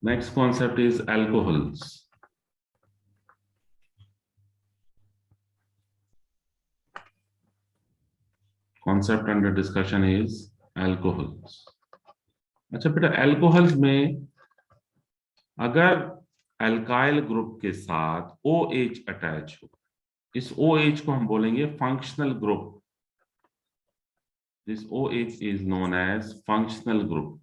Next concept is alcohols. Concept under discussion is alcohols. अच्छा बेटा, alcohols में अगर अल्काइल ग्रुप के साथ OH अटैच हो, इस OH को हम बोलेंगे functional group. This OH is known as functional group.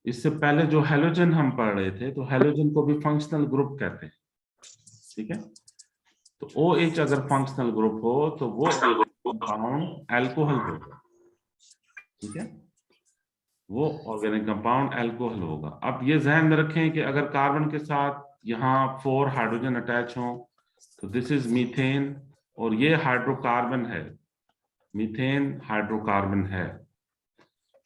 इससे पहले जो हेलोजन हम पढ़ रहे थे, तो हेलोजन को भी फंक्शनल ग्रुप कहते हैं. ठीक है, तो OH अगर फंक्शनल ग्रुप हो तो वो कंपाउंड अल्कोहल होगा. ठीक है, वो ऑर्गेनिक कंपाउंड अल्कोहल होगा. अब ये ध्यान में रखें कि अगर कार्बन के साथ यहाँ 4 हाइड्रोजन अटैच हो तो दिस इज मीथेन, और ये हाइड्रोकार्बन है, मीथेन हाइड्रोकार्बन है.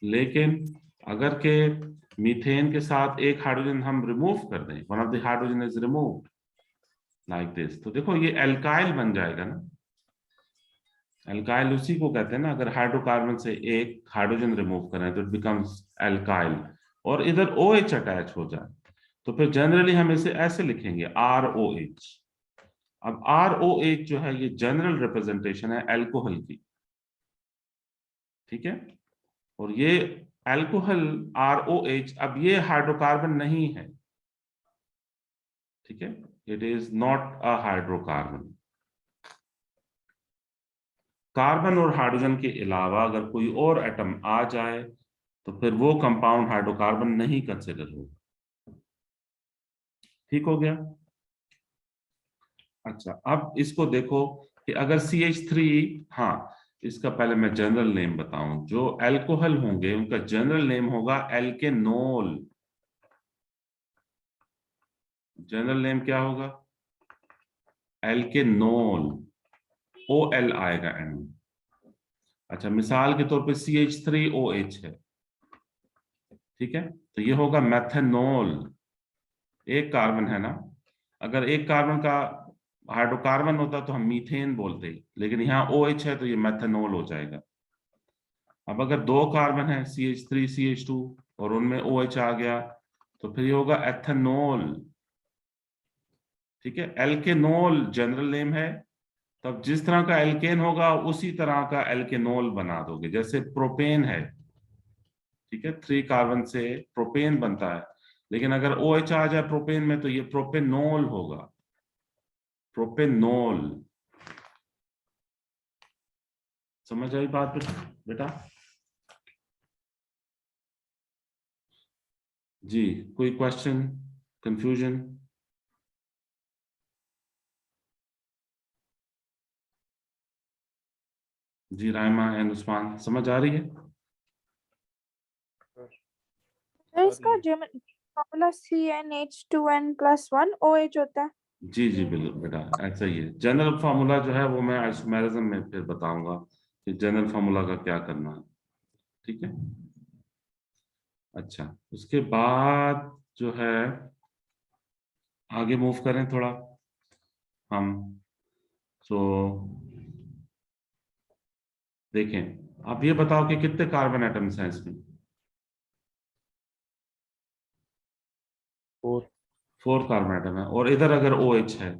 लेकिन अगर के मीथेन के साथ एक हाइड्रोजन हम रिमूव कर दें, one of the hydrogen is removed like this, तो देखो ये एल्काइल बन जाएगा ना. एल्काइल उसी को कहते हैं ना, अगर हाइड्रोकार्बन से एक हाइड्रोजन रिमूव करें तो इट बिकम्स एल्काइल, और इधर OH अटैच हो जाए तो फिर जनरली हम इसे ऐसे लिखेंगे ROH. अब ROH जो है ये जनरल रिप्रेजेंटेशन है अल्कोहल की. ठीक है, और ये अल्कोहल ROH, अब ये हाइड्रोकार्बन नहीं है. ठीक है, it is not a hydrocarbon. Carbon और हाइड्रोजन के अलावा अगर कोई और एटम आ जाए तो फिर वो कंपाउंड हाइड्रोकार्बन नहीं कंसिडर होगा. ठीक हो गया. अच्छा, अब इसको देखो कि अगर CH3, हाँ इसका पहले मैं जनरल नेम बताऊं, जो अल्कोहल होंगे उनका जनरल नेम होगा एल्केनोल. जनरल नेम क्या होगा? एल्केनोल. OL आएगा एंड में. अच्छा, मिसाल के तौर पे CH3OH है. ठीक है, तो ये होगा मेथेनोल. एक कार्बन है ना, अगर एक कार्बन का हाइड्रोकार्बन होता तो हम मीथेन बोलते, लेकिन यहाँ OH है तो ये मेथेनोल हो जाएगा. अब अगर दो कार्बन है CH3 CH2 और उनमें OH आ गया तो फिर ये होगा एथेनोल. ठीक है, एल्केनोल जनरल नेम है, तब जिस तरह का एल्केन होगा उसी तरह का एल्केनोल बना दोगे. जैसे प्रोपेन है, ठीक है, 3 कार्बन से प्रोपेन बनता है, लेकिन अगर OH आ जाए प्रोपेन में तो ये प्रोपेनोल होगा. प्रोपेनोल. समझ आई बात बेटा? जी, कोई क्वेश्चन, कंफ्यूजन? जी राइमा एंड उस्मान, समझ आ रही है? तो इसका फॉर्मूला CnH2n+1 OH होता है. जी जी बिल्कुल बेटा, ऐसा ही है. जनरल फार्मूला जो है वो मैं आइसोमेरिज्म में फिर बताऊंगा कि जनरल फार्मूला का क्या करना है. ठीक है. अच्छा, उसके बाद जो है आगे मूव करें थोड़ा हम. तो देखें, आप ये बताओ कि कितने कार्बन एटम्स हैं इसमें? 4 कार्बन एटम है, और इधर अगर OH है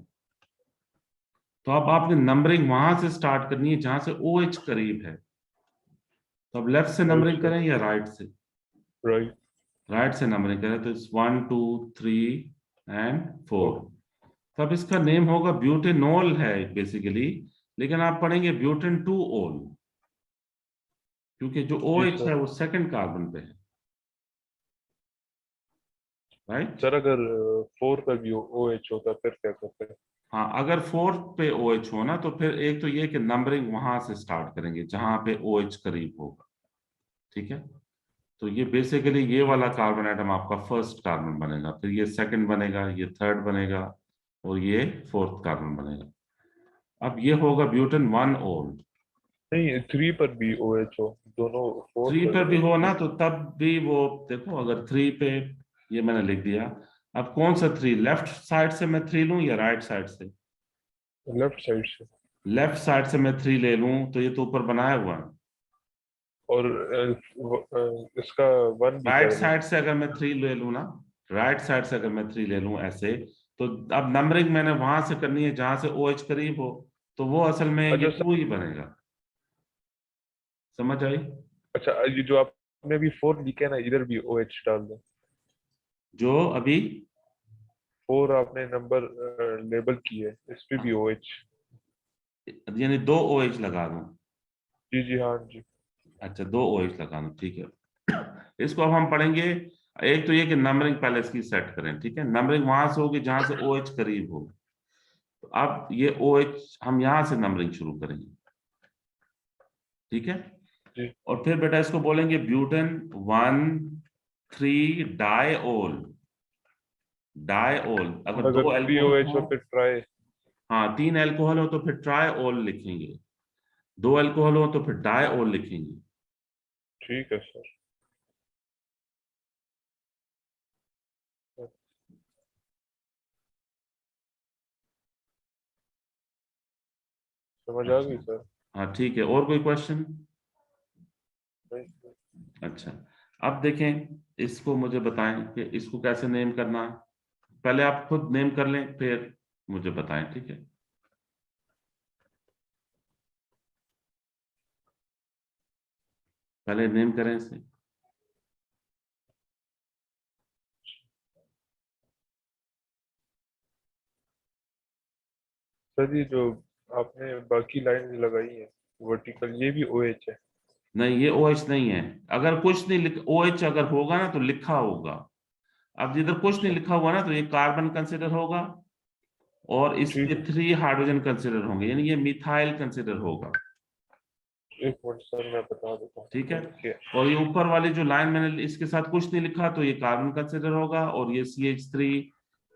तो अब आपने नंबरिंग वहां से स्टार्ट करनी है जहां से OH करीब है. तो अब लेफ्ट से नंबरिंग करें या राइट से? राइट. राइट से नंबरिंग करें तो 1 2 3 एंड 4. तब इसका नेम होगा ब्यूटेनॉल है बेसिकली, लेकिन आप पढ़ेंगे ब्यूटेन 2-ओल, क्योंकि जो OH है वो सेकंड कार्बन पे है. राइट सर अगर 4 पे भी OH होता फिर क्या करते हैं? हाँ, अगर 4 पे OH हो ना तो फिर एक तो ये कि नंबरिंग वहां से स्टार्ट करेंगे जहां पे OH करीब होगा. ठीक है, तो ये बेसिकली ये वाला कार्बन एटम आपका फर्स्ट कार्बन बनेगा, फिर ये सेकंड बनेगा, ये थर्ड बनेगा, और ये फोर्थ कार्बन बनेगा. अब ये होगा ब्यूटेन 1-ओल. नहीं, 3 पर भी OH हो, दोनों 4 3 पर पर भी भी हो ना तो तब भी वो देखो, अगर 3 पे, ये मैंने लिख दिया. अब कौन सा 3, लेफ्ट साइड से मैं 3 लूं या राइट साइड से? लेफ्ट साइड से. लेफ्ट साइड से मैं 3 ले लूं तो ये तो ऊपर बनाया हुआ है. और इसका 1 भी राइट कर दें. साइड से अगर मैं 3 ले लूं ना, राइट साइड से अगर मैं 3 ले लूं ऐसे, तो अब नंबरिंग मैंने वहां से करनी है जहां से OH करीब हो, तो वो असल में ये अच्छा 2 ही बनेगा। समझ आई? अच्छा, ये जो आपने अभी 4 लिखा है ना, इधर भी OH डाल दो। जो अभी 4 आपने नंबर लेबल की है, इस पे भी OH। यानी 2 OH लगा दूं? जी जी हाँ जी। अच्छा, 2 OH लगा दूं, ठीक है। इसको अब हम पढ़ेंगे। एक तो ये कि नंबरिंग पहले इसकी सेट करें, ठीक है। नंबरिंग वहां से होगी जहां से OH करीब हो। तो अब ये OH हम यहां से नंबरिंग शुरू करेंगे, ठीक है। जी और फिर बेटा इसको बोलेंगे ब्यूटेन 1,3 डाइओल। डाइओल, अगर अगर 2 3 अल्कोहल OH हो, और फिर ट्राई। हाँ 3 अल्कोहल हो तो फिर ट्राइओल लिखेंगे, 2 अल्कोहल हो तो फिर डाइओल लिखेंगे। ठीक है सर। समझ आ गई अच्छा, सर। हाँ ठीक है। और कोई क्वेश्चन? नहीं सर। अच्छा, अब देखें, इसको मुझे बताएं कि इसको कैसे नेम करना है। पहले आप खुद नेम कर लें, फिर मुझे बताएं, ठीक है। पहले नेम करें इसे। सर ये जो आपने बाकी लाइन लगाई है वर्टिकल, ये भी OH है? नहीं, ये OH नहीं है। अगर कुछ नहीं लिख, OH अगर होगा ना तो लिखा होगा। अब जिधर कुछ नहीं अच्छा लिखा हुआ ना तो ये कार्बन कंसिडर होगा, और इस ठीक पे है। 3 हाइड्रोजन कंसिडर होंगे, यानी ये मिथाइल कंसिडर होगा, एक मिनट सर, मैं बता देता ठीक है। हूँ। ओके। और ये ऊपर वाली जो लाइन मैंने इसके साथ कुछ नहीं लिखा तो ये कार्बन कंसिडर होगा, और ये CH3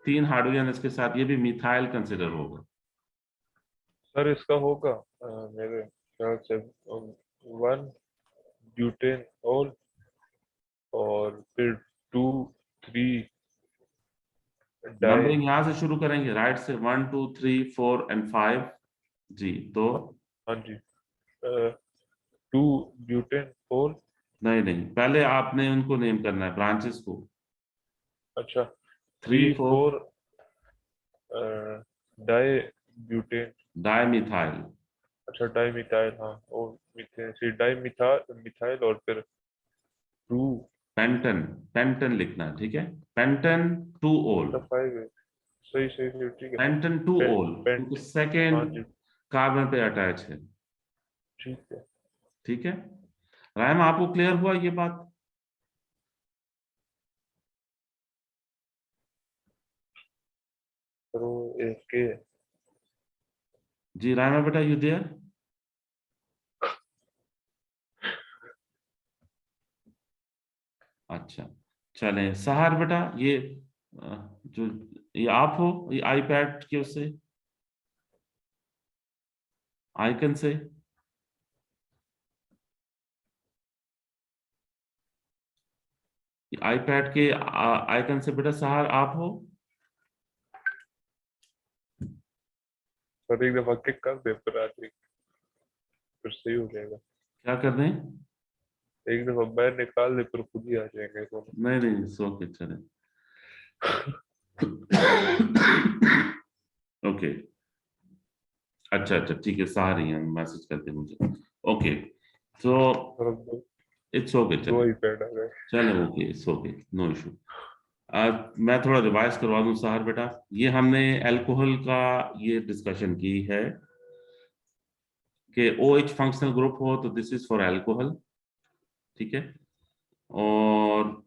3 हाइड्रोजन इसके साथ, ये भी मिथाइल कंसिडर होगा। सर इसका होगा मेरे ख्याल से 1 ब्यूटेन ऑल, और फिर 2 3 डाई। नंबरिंग यहां से शुरू करेंगे, राइट से 1 2 3 4 एंड 5। जी, तो हाँ जी। 2 ब्यूटेन ऑल। नहीं नहीं, पहले आपने उनको नेम करना है, ब्रांचेस को। अच्छा 3 3 4 4 डाई ब्यूटेन। Di methyl. अच्छा डाई मिथाइल, हाँ, और मीथेन से डाई मिथाइल मिथाइल, और फिर 2। पेंटन, पेंटन लिखना है, ठीक है। पेंटन 2 ओल। अच्छा 5 है। सही सही सही, ठीक है। पेंटन 2 पेंट ओल क्योंकि पेंट। हाँ सेकेंड जी कार्बन पे अटैच है, ठीक है। ठीक है। रायमा, आपको क्लियर हुआ ये बात? तो इसके जी रायमा बेटा, यू देयर? अच्छा, चलें। सहार बेटा, ये जो ये आप हो, ये आईपैड के उससे आइकन से, आईपैड के आइकन से बेटा सहार आप हो? सर एक दफा क्लिक कर दे फिर आज फिर सही हो जाएगा। क्या कर रहे हैं? एक दफा बाहर निकाल दे फिर खुद ही आ जाएंगे दोनों। नहीं नहीं, सो के चले। ओके, अच्छा अच्छा, ठीक है, सहारी हैं, मैसेज करते मुझे। ओके, तो और अब इट्स ओके, दो चले ही पैड आ गए। चले, okay, it's okay, no issue. मैं थोड़ा रिवाइज करवा दूं सहार बेटा। ये हमने अल्कोहल का ये डिस्कशन की है कि OH फंक्शनल ग्रुप हो तो दिस इज फॉर अल्कोहल, ठीक है। और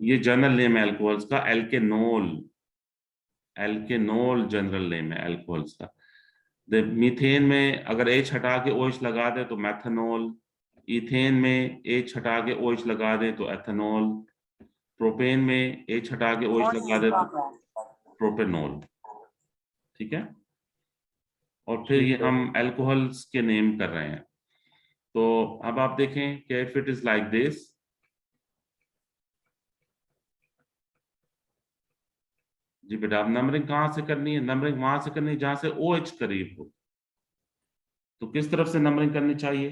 ये जनरल नेम है अल्कोहल्स का, एल्केनोल। एल्केनोल जनरल नेम है अल्कोहल्स का। मीथेन में अगर H हटा के OH लगा दे तो मैथनॉल। इथेन में H हटा के OH लगा दे तो एथेनॉल। प्रोपेन में H हटा के OH लगा दे तो प्रोपेनॉल, ठीक है। और फिर ये ठीक है। हम अल्कोहल्स के नेम कर रहे हैं। तो अब आप देखें कि if it is like this, जी बेटा, अब नंबरिंग कहां से करनी है? नंबरिंग वहां से करनी है जहां से OH करीब हो। तो किस तरफ से नंबरिंग करनी चाहिए?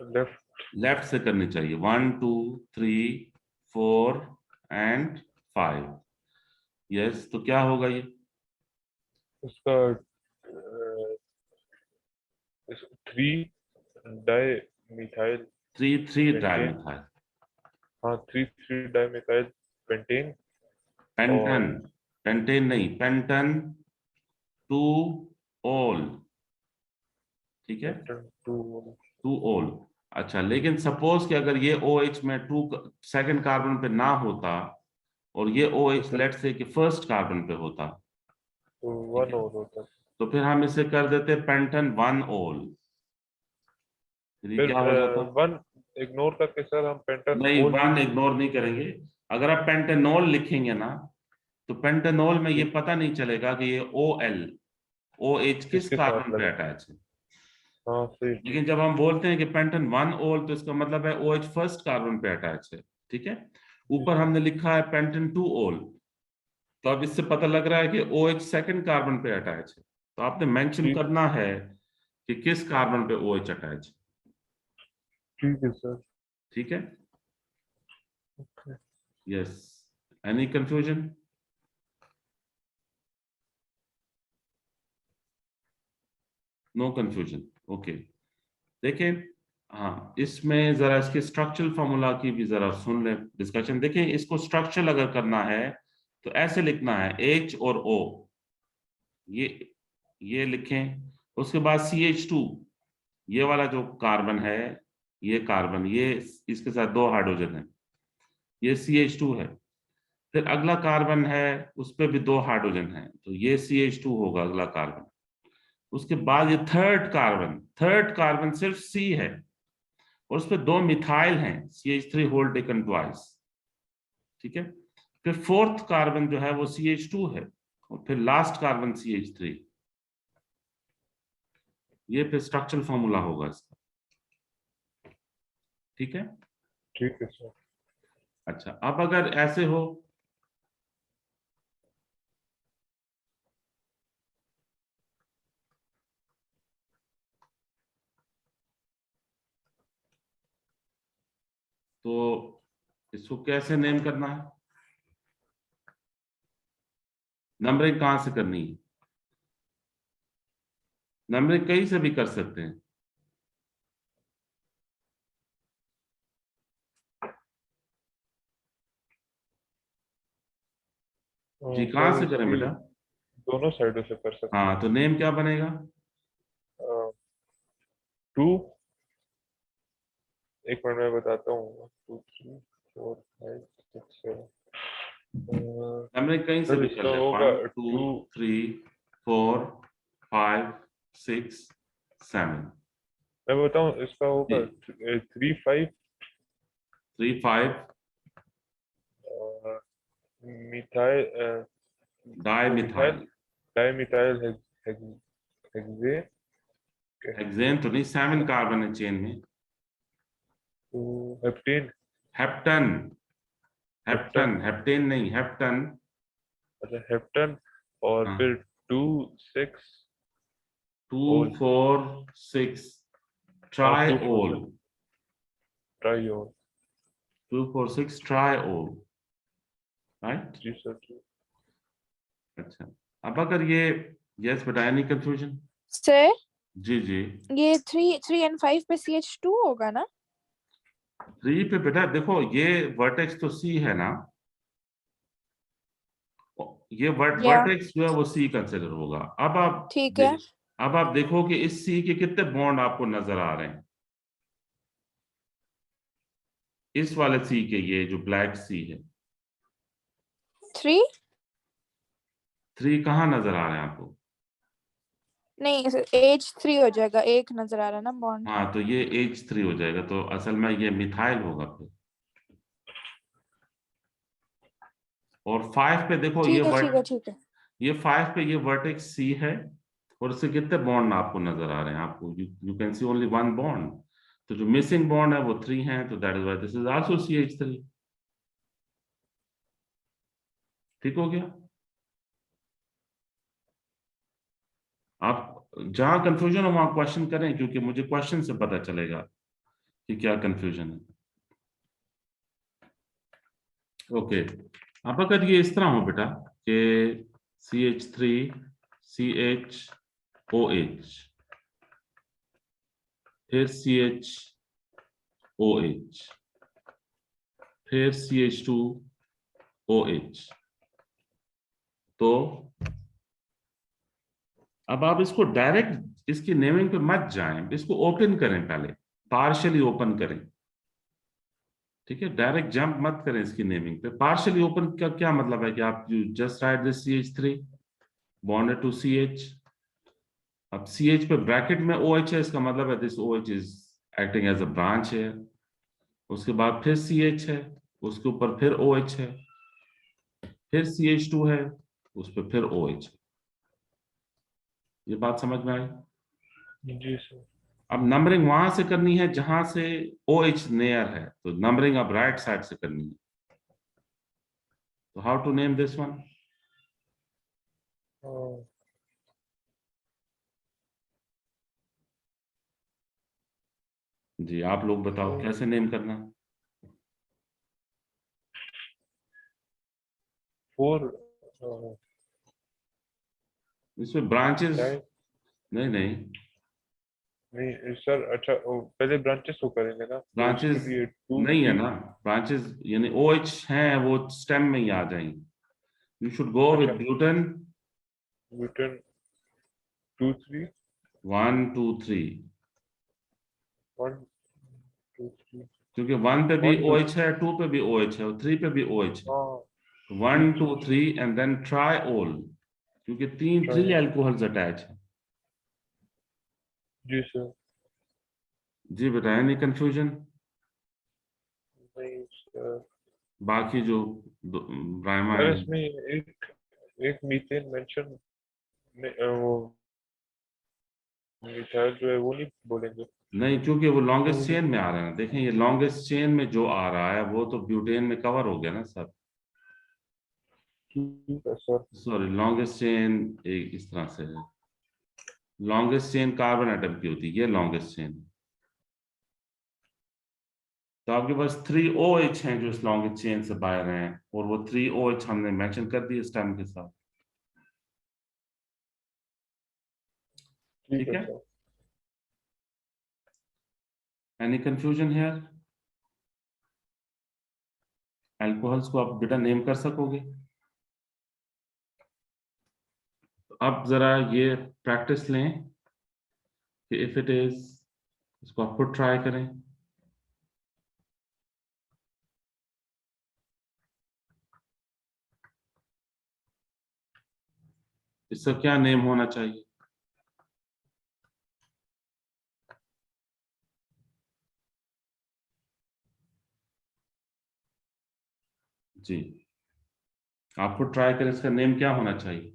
लेफ्ट लेफ्ट से करनी चाहिए, 1 2 3 4 एंड 5। यस, तो क्या होगा ये? इसका 3 डाई मिथाइल 3 3 पेंटेन। डाइमिथाइल हाँ 3 डाई मिथाइल पेंटेन। पेंटन, और पेंटेन नहीं, पेंटन 2 ओल, ठीक है, पेंटन 2। 2 ओल। अच्छा, लेकिन सपोज कि अगर ये OH में 2 सेकंड कार्बन पे ना होता और ये तो OH फिर लेट से कि फर्स्ट कार्बन पे होता, तो ठीक 1 है, और होता। तो फिर हम इसे कर देते पेंटन 1 ओल। फिर ये फिर क्या हो जाता? 1 इग्नोर करके सर हम पेंटन नहीं, ओल लिख 1 इग्नोर नहीं करेंगे। अगर आप पेंटेनॉल लिखेंगे ना, तो पेंटेनॉल में ये ठीक। पता नहीं चलेगा कि ये OL OH किस किसके साथ कार्बन पे लगा। अटैच है। हाँ सही ठीक। लेकिन जब हम बोलते हैं कि पेंटन 1 ओल, तो इसका मतलब है OH फर्स्ट कार्बन पे अटैच है, ठीक है। जी ऊपर सर। हमने लिखा है पेंटन 2 ओल, तो अब इससे पता लग रहा है कि OH सेकंड कार्बन पे अटैच है। तो आपने मेंशन ठीक करना है कि किस कार्बन पे OH अटैच है, ठीक है सर। ठीक है। Yes, any confusion? No confusion, okay. देखें, हाँ, इसमें जरा इसके स्ट्रक्चरल फॉर्मूला की भी जरा सुन ले डिस्कशन। देखें, इसको स्ट्रक्चर अगर करना है तो ऐसे लिखना है, H और O, ये लिखें। उसके बाद CH2, ये वाला जो कार्बन है, ये कार्बन, ये इसके साथ 2 हाइड्रोजन है, ये CH2 है। फिर अगला कार्बन है, उस पे भी 2 हाइड्रोजन है, तो ये CH2 होगा अगला कार्बन। उसके बाद ये थर्ड कार्बन सिर्फ C है, और उस पे 2 मिथाइल हैं, CH3 होल टेकन ट्वाइस, ठीक है। फिर फोर्थ कार्बन जो है वो CH2 है, और फिर लास्ट कार्बन CH3। ये फिर स्ट्रक्चरल फॉर्मूला होगा इसका, ठीक है। ठीक है सर। अच्छा, अब अगर ऐसे हो, तो इसको कैसे नेम करना है? नंबरिंग कहां से करनी है? नंबरिंग कहीं से भी कर सकते हैं। जी, कहां सर से करें इसकी बेटा? दोनों साइडों से कर सकते हाँ, तो नेम क्या बनेगा? हैं। 2, एक मिनट में बताता हूँ। 2 3 4 5 6 7। नंबरिंग कहीं से सर भी कर इसका ले, होगा 1 2 2। 3 4 5 6 7। मैं बताऊँ इसका जी, होगा 3 5 3 5 methyl dimethyl methyl. Dimethyl hexa hexane तो नहीं, 7 कार्बन है चेन में। हेप्टेन। हेप्टन, हेप्टन। हेप्टन, हेप्टेन नहीं, हेप्टन। अच्छा हेप्टन। और हाँ, फिर 2 6 2 ओल। 4 6 हाँ ट्राई 2 4 ओल, 6 ट्राई ओल। 2 4 6 ट्राई ओल, राइट। जी सर जी। अच्छा, अब अगर ये, यस बेटा, एनी कंफ्यूजन? सर जी जी। ये 3 एंड 5 पे CH2 होगा ना? 3 पे बेटा देखो, ये वर्टेक्स तो C है ना, ये या वर्टेक्स जो है वो C कंसिडर होगा। अब आप ठीक है। अब आप देखो कि इस C के कितने बॉन्ड आपको नजर आ रहे हैं, इस वाले C के, ये जो ब्लैक C है। 3 3 कहाँ नजर आ रहे हैं आपको? नहीं, H3 हो जाएगा, एक नजर आ रहा है ना बॉन्ड। हाँ, तो ये H3 हो जाएगा, तो असल में ये मिथाइल होगा फिर। और 5 पे देखो, ठीक है ठीक है ठीक है। ये 5 पे ये वर्टेक्स C है, और इससे कितने बॉन्ड आपको नजर आ रहे हैं? आपको you can see only 1 bond, तो जो मिसिंग बॉन्ड है वो 3 है, तो that is why this is also CH3। ठीक हो गया? आप जहां कंफ्यूजन हो वहां क्वेश्चन करें, क्योंकि मुझे क्वेश्चन से पता चलेगा कि क्या कंफ्यूजन है? ओके, अब अगर ये इस तरह हो बेटा कि CH3CHOH फिर CHOH फिर CH2OH, तो अब आप इसको डायरेक्ट इसकी नेमिंग पे मत जाएं, इसको ओपन करें, पहले पार्शियली ओपन करें, ठीक है? डायरेक्ट जंप मत करें इसकी नेमिंग पे। पार्शियली ओपन का क्या मतलब है कि आप just write this CH3 bonded to CH। अब CH पे ब्रैकेट में OH है, इसका मतलब है this OH is acting as a branch है। उसके बाद फिर CH है, उसके ऊपर फिर OH है, फिर CH2 है, उस पर फिर OH है। ये बात समझ में आई? जी सर। अब नंबरिंग वहां से करनी है जहां से OH नियर है, तो नंबरिंग अब राइट साइड से करनी है। तो how to name this one? जी आप लोग बताओ कैसे नेम करना? 4 इसमें ब्रांचेस डाई नहीं नहीं, नहीं सर, अच्छा पहले ब्रांचेस को करेंगे ना, तो इसके ब्रांचेस लिए 2 नहीं है 3। ना। ब्रांचेस यानी OH हैं वो स्टेम में ही आ जाएंगे। यू शुड गो विद अच्छा, ब्यूटेन ब्यूटेन 2 3 1 2 3, 1 2 3 क्योंकि 1 पे भी 1 2। OH है, 2 पे भी OH है और 3 पे भी OH है। हाँ 1 जी 2 जी 3 एंड देन ट्राई ऑल, क्योंकि थ्री ट्राई। एल्कोहल्स अटैच है। जी सर। जी बेटा, एनी कंफ्यूजन? नहीं सर। बाकी जो रायमा सर है, इसमें एक एक मीथेन मेंशन, वो मिथाइल जो है वो नहीं बोलेंगे? नहीं क्योंकि वो लॉन्गेस्ट चेन में आ रहा है ना। देखें ये लॉन्गेस्ट चेन में जो आ रहा है वो तो ब्यूटेन में कवर हो गया ना सब। ठीक है सर। सॉरी, लॉन्गेस्ट चेन एक इस तरह से है। लॉन्गेस्ट चेन कार्बन एटम की होती है, ये लॉन्गेस्ट चेन। तो आपके पास 3 OH हैं जो इस लॉन्गेस्ट चेन से बाहर हैं, और वो 3 OH हमने मेंशन कर दिए स्टेम के साथ। ठीक ठीक है है, sir. Any confusion here? Alcohols को आप बेटा नेम कर सकोगे? तो अब जरा ये प्रैक्टिस लें कि इफ इट इज, इसको आप खुद ट्राई करें। इसका क्या नेम होना चाहिए? जी आप खुद ट्राई करें, इसका नेम क्या होना चाहिए?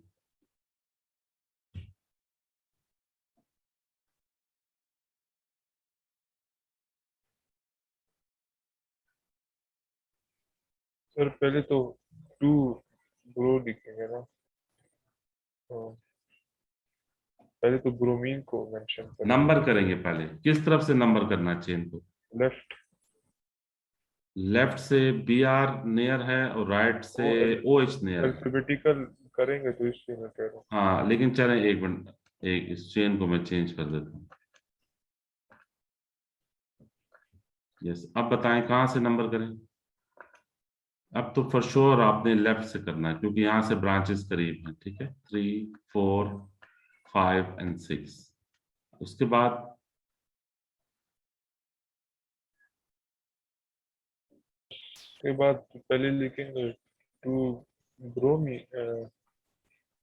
सर पहले तो 2 ब्रो लिखेंगे ना, तो पहले तो ब्रोमीन को मेंशन करेंगे। नंबर करेंगे पहले, किस तरफ से नंबर करना है चेन को? लेफ्ट। लेफ्ट से BR नियर है और राइट से वो OH नियर है। अल्फाबेटिकल करेंगे, तो इसलिए मैं कह रहा हूँ। हाँ लेकिन चलें एक मिनट, एक इस चेन को मैं चेंज कर देता हूँ। यस, अब बताएं कहाँ से नंबर करें? अब तो फॉर श्योर आपने लेफ्ट से करना है क्योंकि यहाँ से ब्रांचेस करीब हैं। ठीक है, 3 4 5 एंड 6। उसके बाद उसके बाद पहले लिखेंगे 2 ब्रोमी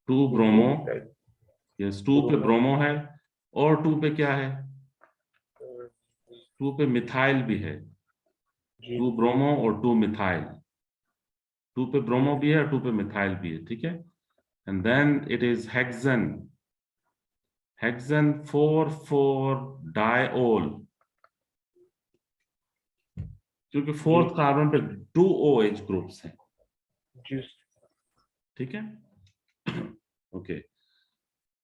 2 2 ब्रोमो। ब्रोमिथाइल यस, 2 पे ब्रोमो। ब्रोमो है, और 2 पे क्या है? अ, 2 पे मिथाइल भी है। जी 2 ब्रोमो और 2 मिथाइल। 2 पे ब्रोमो भी है और 2 पे मिथाइल भी है। ठीक है, and then it is hexane. Hexane 4 4 diol, क्योंकि जी फोर्थ कार्बन पे 2 OH ग्रुप्स हैं। जी ठीक है, ओके।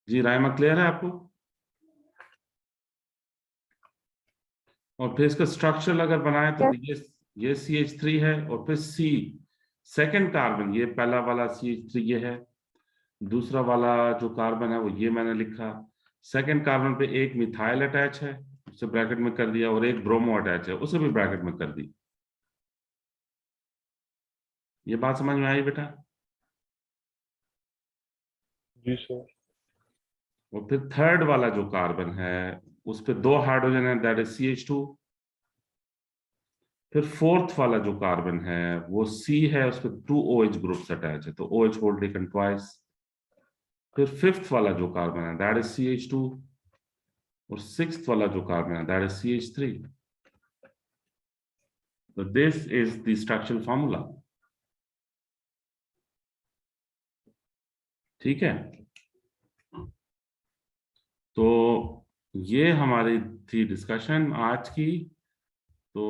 जी राइमा क्लियर है आपको? और फिर इसका स्ट्रक्चर अगर बनाए तो ये CH3 है, और फिर C सेकंड कार्बन, ये पहला वाला CH3 ये है, दूसरा वाला जो कार्बन है वो ये मैंने लिखा, सेकंड कार्बन पे एक मिथाइल अटैच है, उसे ब्रैकेट में कर दिया, और एक ब्रोमो अटैच है, उसे भी ब्रैकेट में कर दी। ये बात समझ में आई बेटा? जी सर। और फिर थर्ड वाला जो कार्बन है उस पे 2 हाइड्रोजन है, दैट इज CH2। फिर फोर्थ वाला जो कार्बन है वो C है, उस पे 2 OH ग्रुप्स अटैच है, तो OH होल्ड टेकन ट्वाइस। फिर फिफ्थ वाला जो कार्बन है दैट इज CH2, और सिक्स्थ वाला जो कार्बन है दैट इज CH3। तो this is the structural formula. ठीक है, तो ये हमारी थी डिस्कशन आज की। तो